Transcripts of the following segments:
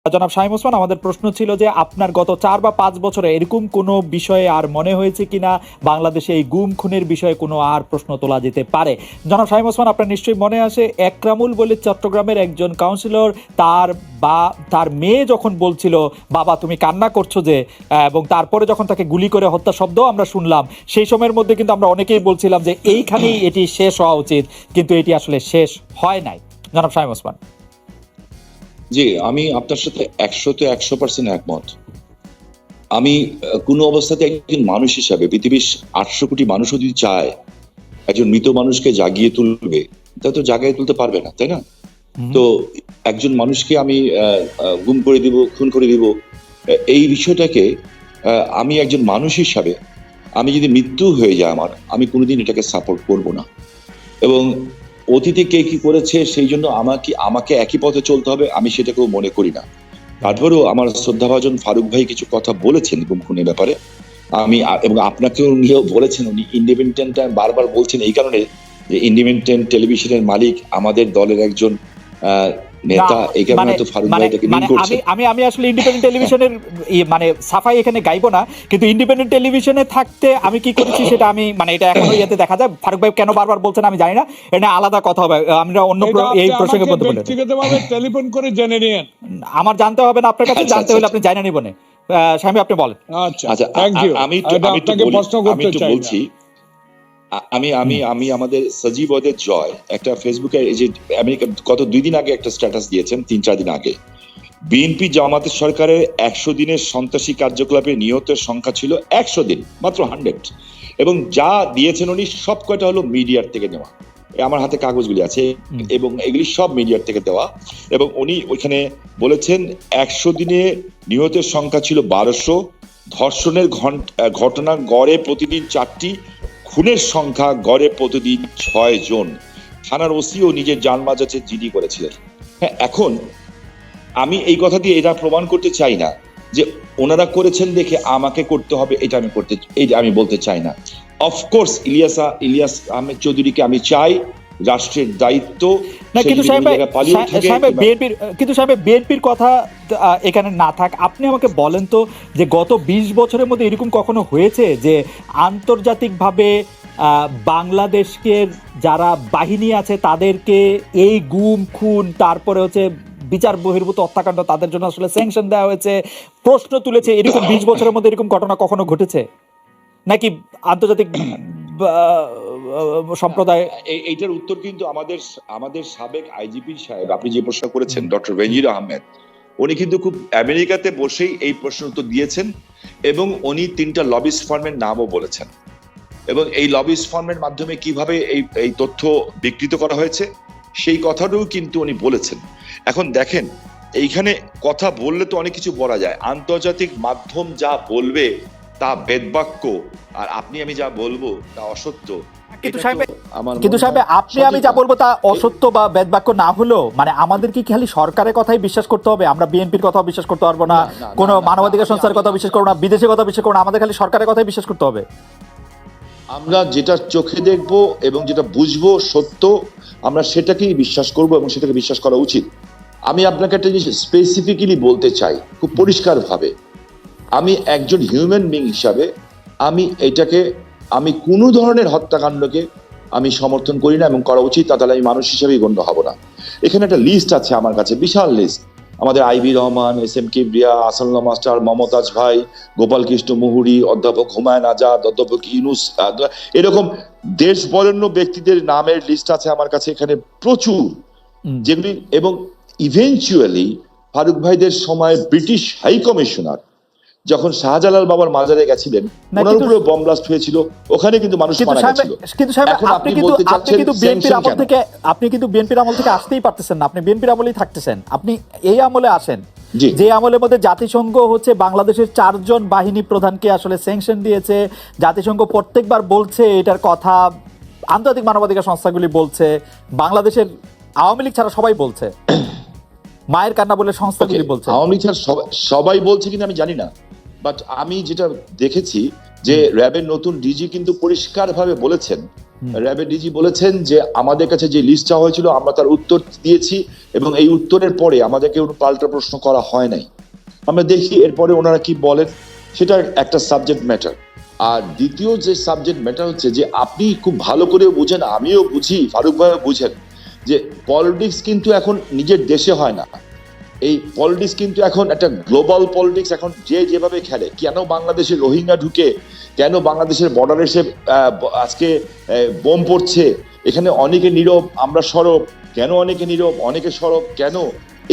জনাব শামীম ওসমান, আমাদের প্রশ্ন ছিল যে আপনার গত ৪ বা ৫ বছরে এরকম কোনো বিষয়ে আর মনে হয়েছে কিনা বাংলাদেশে এই গুম খুনের বিষয়ে কোনো আর প্রশ্ন তোলা যেতে পারে? জনাব শামীম ওসমান, আপনার নিশ্চয়ই মনে আসে একরামুল বলে চট্টগ্রামের একজন কাউন্সিলর তার মেয়ে যখন বলছিল বাবা তুমি কান্না করছো যে, এবং তারপরে যখন তাকে গুলি করে হত্যা শব্দ আমরা শুনলাম, সেই সময়ের মধ্যে কিন্তু আমরা অনেকেই বলছিলাম যে এইখানেই এটি শেষ হওয়া উচিত, কিন্তু এটি আসলে শেষ হয় নাই। জনাব শামীম ওসমান। জি, আমি আপনার সাথে 100% একমত। আমি কোনো অবস্থাতে একজন মানুষ হিসাবে পৃথিবীর 800 কোটি মানুষও যদি চায় একজন মৃত মানুষকে জাগিয়ে তুলবে, তা তো জাগিয়ে তুলতে পারবে না, তাই না? তো একজন মানুষকে আমি গুম করে দিব, খুন করে দিব, এই বিষয়টাকে আমি একজন মানুষ হিসাবে আমি যদি মৃত্যু হয়ে যায় আমার, আমি কোনোদিন এটাকে সাপোর্ট করব না। এবং অতীতে কে কি করেছে সেই জন্য আমাকে একই পথে চলতে হবে, আমি সেটাকেও মনে করি না। তারপরেও আমার শ্রদ্ধাভাজন ফারুক ভাই কিছু কথা বলেছেন গুম খুনের ব্যাপারে, আমি এবং আপনাকেও নিয়েও বলেছেন, উনি ইন্ডিপেন্ডেন্ট বারবার বলছেন এই কারণে যে ইন্ডিপেন্ডেন্ট টেলিভিশনের মালিক আমাদের দলের একজন নেতা, এই কারণে তো ফারুক ভাই এটাকে মিন করছে। আমি আসলে ইন্ডিপেন্ডেন্ট টেলিভিশনের মানে সাফাই এখানে গাইবো না, কিন্তু ইন্ডিপেন্ডেন্ট টেলিভিশনে থাকতে আমি কি করেছি সেটা আমি মানে এটা এখনো ইয়েতে দেখা যায়। ফারুক ভাই কেন বারবার বলছেন আমি জানি না, এটা আলাদা কথা হবে, আমরা অন্য এই প্রসঙ্গে বলতে বলি। ব্যক্তিগতভাবে টেলিফোন করে জেনে নিন, আমার জানতে হবে না আপনার কাছে, জানতে হলে আপনি জানেন নিবনে। স্বামী আপনি বলেন। আচ্ছা, থ্যাংক ইউ। আমি একটু বলছি, আমি আমাদের সজীব ওদের জয় একটা ফেসবুকে এই যে আমেরিকা গত 2 দিন আগে একটা স্ট্যাটাস দিয়েছেন, 3-4 দিন আগে, বিএনপি জামাতের সরকারের 100 দিনের সন্ত্রাসী কার্যকলাপে নিহতের সংখ্যা ছিল 100 দিন মাত্র 100, এবং যা দিয়েছেন উনি সব কয়টা হলো মিডিয়ার থেকে নেওয়া। আমার হাতে কাগজগুলি আছে এবং এগুলি সব মিডিয়ার থেকে দেওয়া। এবং উনি ওইখানে বলেছেন 100 দিনে নিহতের সংখ্যা ছিল 1200, ধর্ষণের ঘটনা গড়ে প্রতিদিন 4টি, খুনের সংখ্যা গড়ে প্রতিদিন 6 জন। থানার ওসিও নিজের জান বাঁচাতে জিডি করেছিলেন। হ্যাঁ, এখন আমি এই কথা দিয়ে এটা প্রমাণ করতে চাই না যে ওনারা করেছেন দেখে আমাকে করতে হবে, এটা আমি বলতে চাই না। অফকোর্স ইলিয়াস আহমেদ চৌধুরীকে আমি চাই রাষ্ট্রের দায়িত্ব, কিন্তু বিএনপির কথা এখানে না থাক, আপনি আমাকে বলেন তো যে গত 20 বছরের মধ্যে এরকম কখনো হয়েছে যে আন্তর্জাতিকভাবে বাংলাদেশকে যারা বাহিনী আছে তাদেরকে এই গুম খুন তারপরে হচ্ছে বিচার বহির্ভূত হত্যাকাণ্ড তাদের জন্য আসলে স্যাংশন দেওয়া হয়েছে, প্রশ্ন তুলেছে, এরকম 20 বছরের মধ্যে এরকম ঘটনা কখনো ঘটেছে নাকি আন্তর্জাতিক সম্প্রদায়? এইটার উত্তর কিন্তু আমাদের সাবেক আইজিপি সাহেব, আপনি যে প্রশ্ন করেছেন ডক্টর বেনজির আহমেদ, উনি কিন্তু খুব আমেরিকাতে বসেই এই প্রশ্ন উত্তর দিয়েছেন, এবং উনি 3টা লবিস্ট ফার্মের নামও বলেছেন, এবং এই লবিস্ট ফার্মের মাধ্যমে কিভাবে এই তথ্য বিকৃত করা হয়েছে সেই কথাটাও কিন্তু উনি বলেছেন। এখন দেখেন, এইখানে কথা বললে তো অনেক কিছু বলা যায়, আন্তর্জাতিক মাধ্যম যা বলবে তা বেদবাক্য, আর আপনি আমি যা বলবো তা অসত্য। কিন্তু সাহেব আপনি আমি যা বলবো তা অসত্য বা বেদবাক্য না হলেও মানে আমাদের কি খালি সরকারের কথাই বিশ্বাস করতে হবে? আমরা বিএনপির কথা বিশ্বাস করতে পারবো না, কোনো মানবাধিকার সংস্থার কথা বিশ্বাস করবো না, বিদেশের কথা বিশ্বাস করবো না, আমাদের খালি সরকারের কথাই বিশ্বাস করতে হবে? আমরা যেটা চোখে দেখবো এবং যেটা বুঝবো সত্য, আমরা সেটাকেই বিশ্বাস করব এবং সেটাকে বিশ্বাস করা উচিত। আমি আপনাকে একটা জিনিস স্পেসিফিক্যালি বলতে চাই খুব পরিষ্কার ভাবে, আমি একজন হিউম্যান বিং হিসাবে আমি কোনো ধরনের হত্যাকাণ্ডকে আমি সমর্থন করি না এবং করা উচিত, তাহলে আমি মানুষ হিসেবেই গণ্য হব না। এখানে একটা লিস্ট আছে আমার কাছে, বিশাল লিস্ট, আমাদের IB Rahman, SM Kibria, Asadullah master, Mumtaz ভাই, গোপাল কৃষ্ণ মুহুরী, অধ্যাপক হুমায়ুন আজাদ, অধ্যাপক ইউনুস, এরকম দেশ বরেণ্য ব্যক্তিদের নামের লিস্ট আছে আমার কাছে এখানে প্রচুর, যেগুলি, এবং ইভেনচুয়ালি ফারুক ভাইদের সময় ব্রিটিশ হাই কমিশনার যখন শাহজালাল বাবার মাজারে গেছিলেন, ওনার উপরে বম ব্লাস্ট হয়েছিল, ওখানে কিন্তু মানুষ মারা গেছিল। কিন্তু সাহেব আপনি কিন্তু বিএনপির আমল থেকে আসতেই পারতেছেন না, আপনি বিএনপির আমলেই থাকতেছেন, আপনি এই আমলে আসেন যে আমলের মধ্যে জাতিসংঘ হচ্ছে বাংলাদেশের 4 জন বাহিনী প্রধানকে আসলে স্যাংশন দিয়েছে, জাতিসংঘ প্রত্যেকবার বলছে এটার কথা, আন্তর্জাতিক মানবাধিকার সংস্থাগুলি বলছে, বাংলাদেশের আওয়ামী লীগ ছাড়া সবাই বলছে, মায়ের কান্না বলে সংস্থাগুলি বলছে। আওয়ামী লীগ ছাড়া সবাই বলছে কিনা আমি জানি না, বাট আমি যেটা দেখেছি যে র্যাবের নতুন ডিজি কিন্তু পরিষ্কার ভাবে বলেছেন, র্যাবের ডিজি বলেছেন যে আমাদের কাছে যে লিস্ট চাওয়া হয়েছিল আমরা তার উত্তর দিয়েছি, এবং এই উত্তরের পরে আমাদেরকে কোনো পাল্টা প্রশ্ন করা হয় নাই। আমরা দেখি এরপরে ওনারা কি বলেন, সেটা একটা সাবজেক্ট ম্যাটার। আর দ্বিতীয় যে সাবজেক্ট ম্যাটার হচ্ছে যে আপনি খুব ভালো করে বুঝেন, আমিও বুঝি, ফারুক ভাইও বুঝেন, যে পলিটিক্স কিন্তু এখন নিজের দেশে হয় না। এই পলিটিক্স কিন্তু এখন একটা গ্লোবাল পলিটিক্স। এখন যে যেভাবে খেলে, কেন বাংলাদেশে রোহিঙ্গা ঢুকে, কেন বাংলাদেশের বর্ডারে এসে আজকে বোম পড়ছে, এখানে অনেকে নীরব, আমরা সরব, কেন অনেকে নীরব, অনেকে সরব কেন,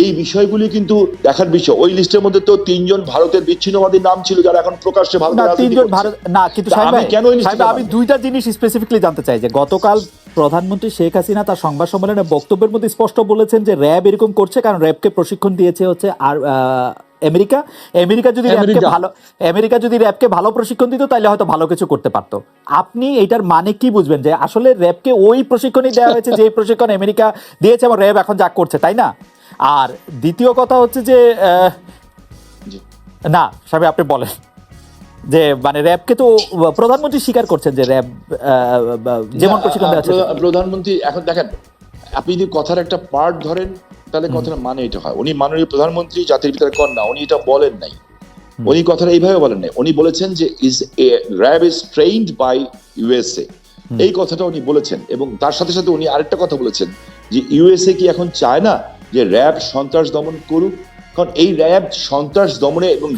এই বিষয়গুলি কিন্তু দেখার বিষয়। ওই লিস্টের মধ্যে তো 3 জন ভারতের বিচ্ছিন্নবাদীর নাম ছিল, যারা এখন প্রকাশ্যে ভারতের না, রাজনীতি 3 জন করছে। ভারত না, কিন্তু তা সাহেব আমি ভাই, কেন এই লিস্টে আমি দুইটা জিনিস স্পেসিফিকলি জানতে চাই। যে গতকাল প্রধানমন্ত্রী শেখ হাসিনা তার সংবাদ সম্মেলনে বক্তব্যের মধ্যে স্পষ্ট বলেছেন যে র্যাব এরকম করছে কারণ র্যাবকে প্রশিক্ষণ দিয়েছে হচ্ছে আর আমেরিকা। আমেরিকা যদি র্যাবকে ভালো প্রশিক্ষণ দিত তাহলে হয়তো ভালো কিছু করতে পারতো। আপনি এটার মানে কি বুঝবেন যে আসলে র্যাবকে ওই প্রশিক্ষণই দেওয়া হয়েছে যে প্রশিক্ষণ আমেরিকা দিয়েছে এবং র্যাব এখন যা করছে, তাই না? আর দ্বিতীয় কথা হচ্ছে যে না সাহেব, আপনি বলেন যে মানে র্যাবকে তো প্রধানমন্ত্রী স্বীকার করছেন যে র্যাব যেমন প্রশিক্ষণ দেওয়া হচ্ছে। প্রধানমন্ত্রী এখন দেখেন, আপনি যদি কথার একটা পার্ট ধরেন তাহলে কথাটা মানে এটা হয়। উনি মাননীয় প্রধানমন্ত্রী, জাতির পিতার কন্যা, উনি এটা বলেন নাই। উনি কথাটা এইভাবে বলেন নাই। উনি বলেছেন যে RAB is trained by USA, এই কথাটা উনি বলেছেন। এবং তার সাথে সাথে উনি আরেকটা কথা বলেছেন যে ইউএসএ কি এখন চায় না যে র্যাব সন্ত্রাস দমন করুক? কারণ এই র্যাব সন্ত্রাস দমনে এবং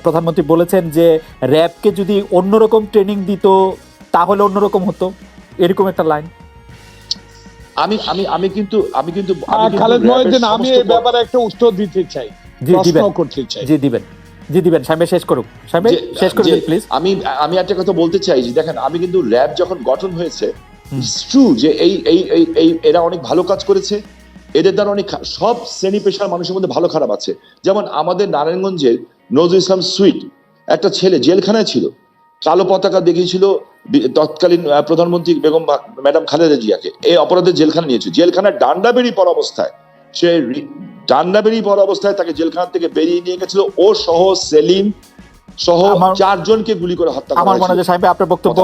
প্রধানমন্ত্রী বলেছেন যে র্যাবকে যদি অন্যরকম ট্রেনিং দিত তাহলে অন্যরকম হতো, এরকম একটা লাইন। আমি কিন্তু খালেদ মহিউদ্দিন, আমি এই ব্যাপারে একটা উত্তর দিতে চাই, প্রশ্ন করতে চাই। জি দিবেন সাহেব, শেষ করুন সাহেব, শেষ করুন প্লিজ। আমি একটা কথা বলতে চাই যে দেখেন, আমি কিন্তু র্যাব যখন গঠন হয়েছে, ইটস ট্রু যে এই এরা অনেক ভালো কাজ করেছে। এদের দ্বারা অনেক সব শ্রেণী পেশার মানুষের মধ্যে ভালো খারাপ আছে। যেমন আমাদের নারায়ণগঞ্জের নজরুল ইসলাম সুইট, একটা ছেলে জেলখানায় ছিল, কালো পতাকা দেখিয়েছিল তৎকালীন প্রধানমন্ত্রী বেগম ম্যাডাম খালেদা জিয়াকে, এই অপরাধে জেলখানা নিয়েছে। জেলখানায় ডান্ডা বেরিয়ে পড়া অবস্থায়, সে ডান্ডা বেরিয়ে পড়া অবস্থায় তাকে জেলখানা থেকে বেরিয়ে নিয়ে গেছিল। ও সহ সেলিম সহ 4 জনকে গুলি করে হত্যা করা হয়েছিল। আমার মনে হয় সাহেব আপনার বক্তব্য